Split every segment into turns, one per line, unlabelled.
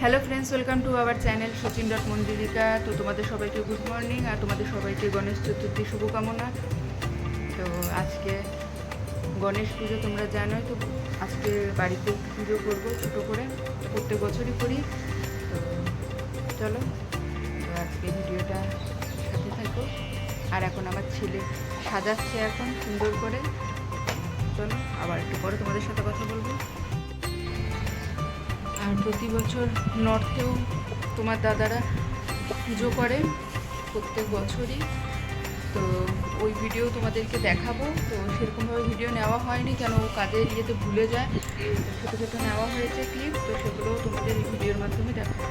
Hello friends, welcome to our channel সচিন.মঞ্জুরিকা। তো তোমাদের সবাইকে গুড মর্নিং, আর তোমাদের সবাইকে গণেশ চতুর্থীর শুভকামনা। তো আজকে গণেশ পুজো তোমরা জানোই, তো আজকে বাড়িতে পুজো করবো ছোটো করে, প্রত্যেক বছরই করি। তো চলো, তো আজকে ভিডিওটা সাথে থাকো। আর এখন আমার ছেলে সাজাচ্ছে এখন সুন্দর করে। চলো আবার একটু পরে তোমাদের সাথে কথা বলবো। আর প্রতি বছর নর্থেও তোমার দাদারা পুজো করে প্রত্যেক বছরই, তো ওই ভিডিও তোমাদেরকে দেখাবো। তো সেরকমভাবে ভিডিও নেওয়া হয়নি, কেন ও কাজের ইয়েতে ভুলে যায়। ছোটো ছোটো নেওয়া হয়েছে ক্লিপ, তো সেগুলোও তোমাদের এই ভিডিওর মাধ্যমে দেখাবো।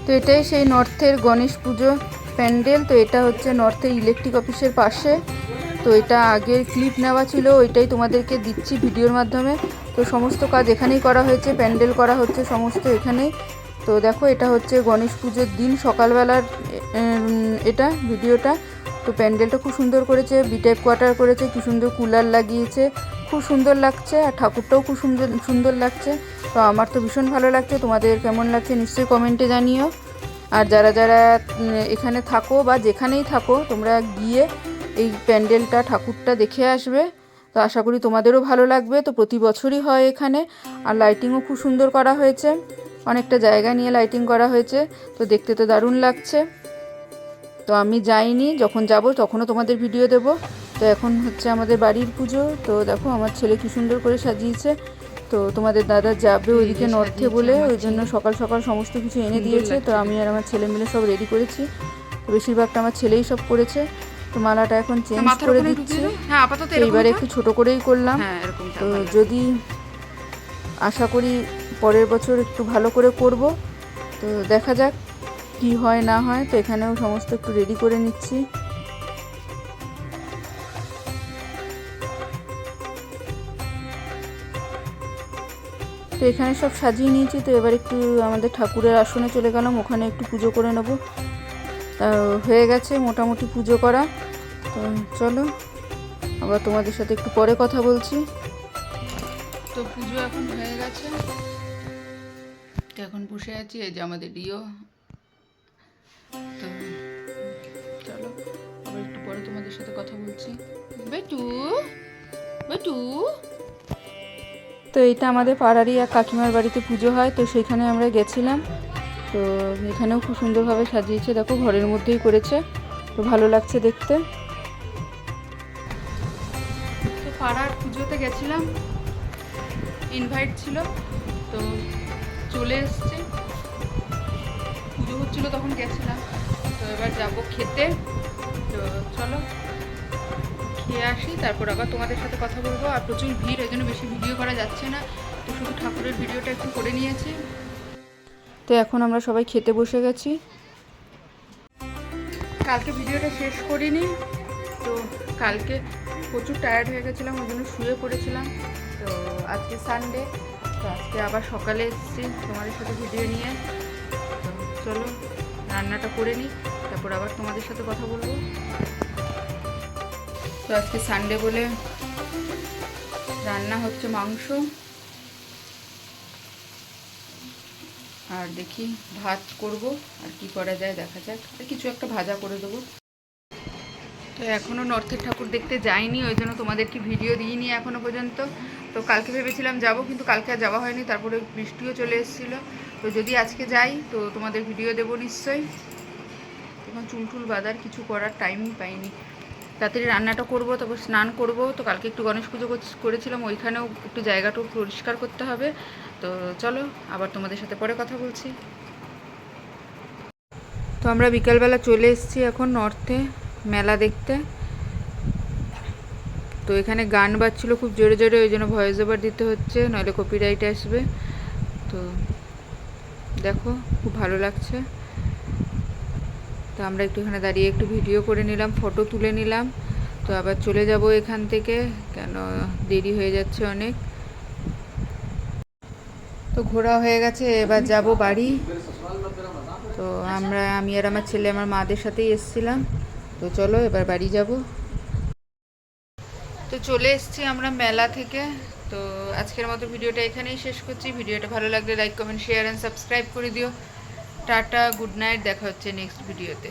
তো এটাই সেই নর্থের গণেশ পুজো প্যান্ডেল। তো এটা হচ্ছে নর্থের ইলেকট্রিক অফিসের পাশে। তো এটা আগের ক্লিপ নেওয়া ছিল, ওইটাই তোমাদেরকে দিচ্ছি ভিডিওর মাধ্যমে। তো সমস্ত কাজ এখানেই করা হয়েছে, প্যান্ডেল করা হচ্ছে সমস্ত এখানেই। তো দেখো, এটা হচ্ছে গণেশ পুজোর দিন সকালবেলার এটা ভিডিওটা। তো প্যান্ডেলটা খুব সুন্দর করেছে, বিটাইপ কোয়ার্টার করেছে, কি সুন্দর কুলার লাগিয়েছে, খুব সুন্দর লাগছে। আর ঠাকুরটাও খুব সুন্দর সুন্দর লাগছে। তো আমার তো ভীষণ ভালো লাগছে। তোমাদের কেমন লাগছে নিশ্চয়ই কমেন্টে জানিও। আর যারা যারা এখানে থাকো বা যেখানেই থাকো, তোমরা গিয়ে এই প্যান্ডেলটা ঠাকুরটা দেখে আসবে। তো আশা করি তোমাদেরও ভালো লাগবে। তো প্রতি বছরই হয় এখানে। আর লাইটিংও খুব সুন্দর করা হয়েছে, অনেকটা জায়গা নিয়ে লাইটিং করা হয়েছে। তো দেখতে তো দারুণ লাগছে। তো আমি যাইনি, যখন যাব তখনও তোমাদের ভিডিও দেব। তো এখন হচ্ছে আমাদের বাড়ির পুজো। তো দেখো আমার ছেলে কি সুন্দর করে সাজিয়েছে। তো তোমাদের দাদা যাবে ওইদিকে নর্থে বলে, ওই জন্য সকাল সকাল সমস্ত কিছু এনে দিয়েছে। তো আমি আর আমার ছেলে মিলে সব রেডি করেছি। তো বেশিরভাগটা আমার ছেলেই সব করেছে। তো মালাটা এখন চেঞ্জ করে দিচ্ছি। এইবারে একটু ছোট করেই করলাম। তো যদি আশা করি পরের বছর একটু ভালো করে করব। তো দেখা যাক কি হয় না হয়। তো এখানেও সমস্ত একটু রেডি করে নিচ্ছি। তো এখানে সব সাজিয়ে নিয়েছি। তো এবার একটু আমাদের ঠাকুরের আসনে চলে গেলাম, ওখানে একটু পুজো করে নেব। তা হয়ে গেছে মোটামুটি পুজো করা। তো চলো আবার তোমাদের সাথে একটু পরে কথা বলছি। তো পুজো এখন হয়ে গেছে। তো এখন বসে আছি, এই যে আমাদের ডিও। তো চলো আবার একটু পরে তোমাদের সাথে কথা বলছি। বেটু বেটু। তো এইটা আমাদের পাড়ারই এক কাকিমার বাড়িতে পুজো হয়, তো সেখানে আমরা গেছিলাম। তো এখানেও খুব সুন্দরভাবে সাজিয়েছে, দেখো ঘরের মধ্যেই করেছে। তো ভালো লাগছে দেখতে। তো পাড়ার পুজোতে গেছিলাম, ইনভাইট ছিল, তো চলে এসছে। পুজো হচ্ছিলো তখন গেছিলাম। তো এবার যাবো খেতে। তো চলো খেয়ে আসি, তারপর আবার তোমাদের সাথে কথা বলবো। আর প্রচুর ভিড়, ওই জন্য বেশি ভিডিও করা যাচ্ছে না। তো শুধু ঠাকুরের ভিডিওটা একটু করে নিয়েছি। তো এখন আমরা সবাই খেতে বসে গেছি। কালকে ভিডিওটা শেষ করিনি, তো কালকে প্রচুর টায়ার্ড হয়ে গেছিলাম, ওই জন্য শুয়ে পড়েছিলাম। তো আজকে সানডে, তো আজকে আবার সকালে এসেছি তোমাদের সাথে ভিডিও নিয়ে। তো চলো রান্নাটা করে নিই, তারপর আবার তোমাদের সাথে কথা বলবো। তো আজকে সানডে বলে রান্না হচ্ছে মাংস, আর দেখি ভাত করব, আর কি করা যায় দেখা যাক। আর কিছু একটা ভাজা করে দেবো। তো এখনও নর্থের ঠাকুর দেখতে যাইনি, ওই জন্য তোমাদেরকে ভিডিও দিইনি এখনও পর্যন্ত। তো কালকে ভেবেছিলাম যাব, কিন্তু কালকে আর যাওয়া হয়নি। তারপরে বৃষ্টিও চলে এসেছিলো। তো যদি আজকে যাই তো তোমাদের ভিডিও দেবো নিশ্চয়ই। এখন চুলটুল বাঁধার কিছু করার টাইমই পাইনি। তাড়াতাড়ি রান্নাটা করব, তারপর স্নান করব। তো কালকে একটু গণেশ পুজো করেছিলাম, ওইখানেও একটু জায়গাটাও পরিষ্কার করতে হবে। তো চলো আবার তোমাদের সাথে পরে কথা বলছি। তো আমরা বিকালবেলা চলে এসেছি এখন নর্থে মেলা দেখতে। তো এখানে গান বাজছিল খুব জোরে জোরে, ওই জন্য ভয়েস ওভার দিতে হচ্ছে, নইলে কপিরাইট আসবে। তো দেখো খুব ভালো লাগছে। তো আমরা একটু এখানে দাঁড়িয়ে একটু ভিডিও করে নিলাম, ফটো তুলে নিলাম। তো আবার চলে যাব এখান থেকে, কেন দেরি হয়ে যাচ্ছে অনেক। তো ঘোরা হয়ে গেছে, এবার যাব বাড়ি। তো আমি আর আমার ছেলে আমার মাদের সাথেই এসেছিলাম। তো চলো এবার বাড়ি যাব। তো চলে এসেছি আমরা মেলা থেকে। তো তো আজকের মতো ভিডিওটা এখানেই শেষ করছি। ভিডিওটা ভালো লাগলে like comment share and subscribe করে দিও। টাটা, গুড নাইট, দেখা হচ্ছে নেক্সট ভিডিওতে।